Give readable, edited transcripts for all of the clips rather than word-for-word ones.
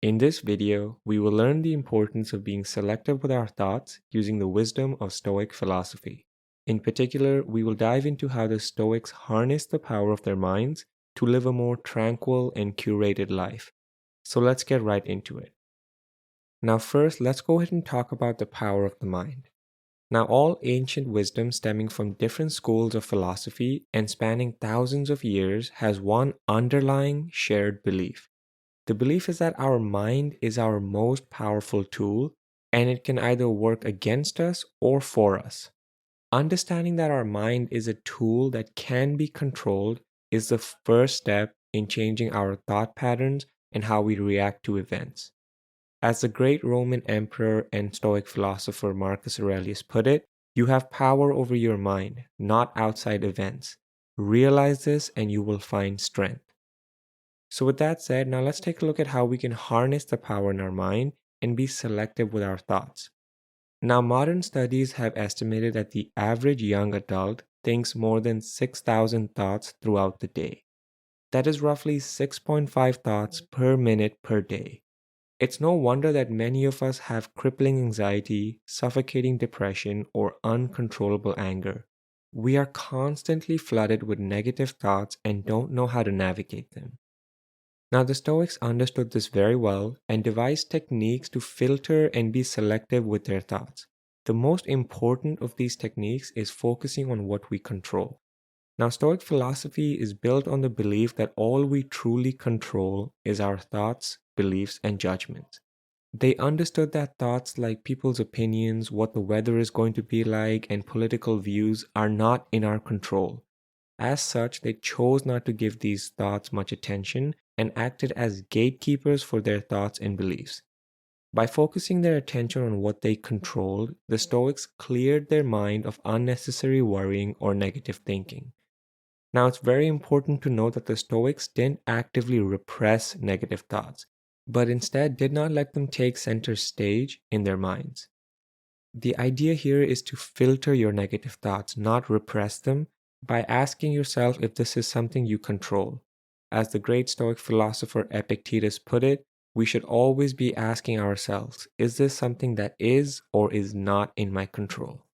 In this video, we will learn the importance of being selective with our thoughts using the wisdom of Stoic philosophy. In particular, we will dive into how the Stoics harness the power of their minds to live a more tranquil and curated life. So let's get right into it. Now first, let's go ahead and talk about the power of the mind. Now, all ancient wisdom stemming from different schools of philosophy and spanning thousands of years has one underlying shared belief. The belief is that our mind is our most powerful tool and it can either work against us or for us. Understanding that our mind is a tool that can be controlled is the first step in changing our thought patterns and how we react to events. As the great Roman emperor and Stoic philosopher Marcus Aurelius put it, you have power over your mind, not outside events. Realize this and you will find strength. So with that said, now let's take a look at how we can harness the power in our mind and be selective with our thoughts. Now, modern studies have estimated that the average young adult thinks more than 6,000 thoughts throughout the day. That is roughly 6.5 thoughts per minute per day. It's no wonder that many of us have crippling anxiety, suffocating depression, or uncontrollable anger. We are constantly flooded with negative thoughts and don't know how to navigate them. Now, the Stoics understood this very well and devised techniques to filter and be selective with their thoughts. The most important of these techniques is focusing on what we control. Now, Stoic philosophy is built on the belief that all we truly control is our thoughts, beliefs, and judgments. They understood that thoughts like people's opinions, what the weather is going to be like, and political views are not in our control. As such, they chose not to give these thoughts much attention and acted as gatekeepers for their thoughts and beliefs. By focusing their attention on what they controlled, the Stoics cleared their mind of unnecessary worrying or negative thinking. Now, it's very important to note that the Stoics didn't actively repress negative thoughts, but instead did not let them take center stage in their minds. The idea here is to filter your negative thoughts, not repress them, by asking yourself if this is something you control. As the great Stoic philosopher Epictetus put it, we should always be asking ourselves, is this something that is or is not in my control?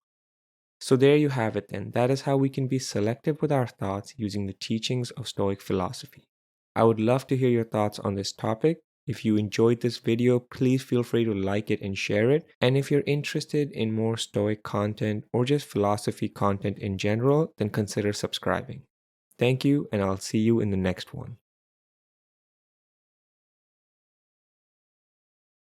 So there you have it then. That is how we can be selective with our thoughts using the teachings of Stoic philosophy. I would love to hear your thoughts on this topic. If you enjoyed this video, please feel free to like it and share it. And if you're interested in more Stoic content or just philosophy content in general, then consider subscribing. Thank you, and I'll see you in the next one.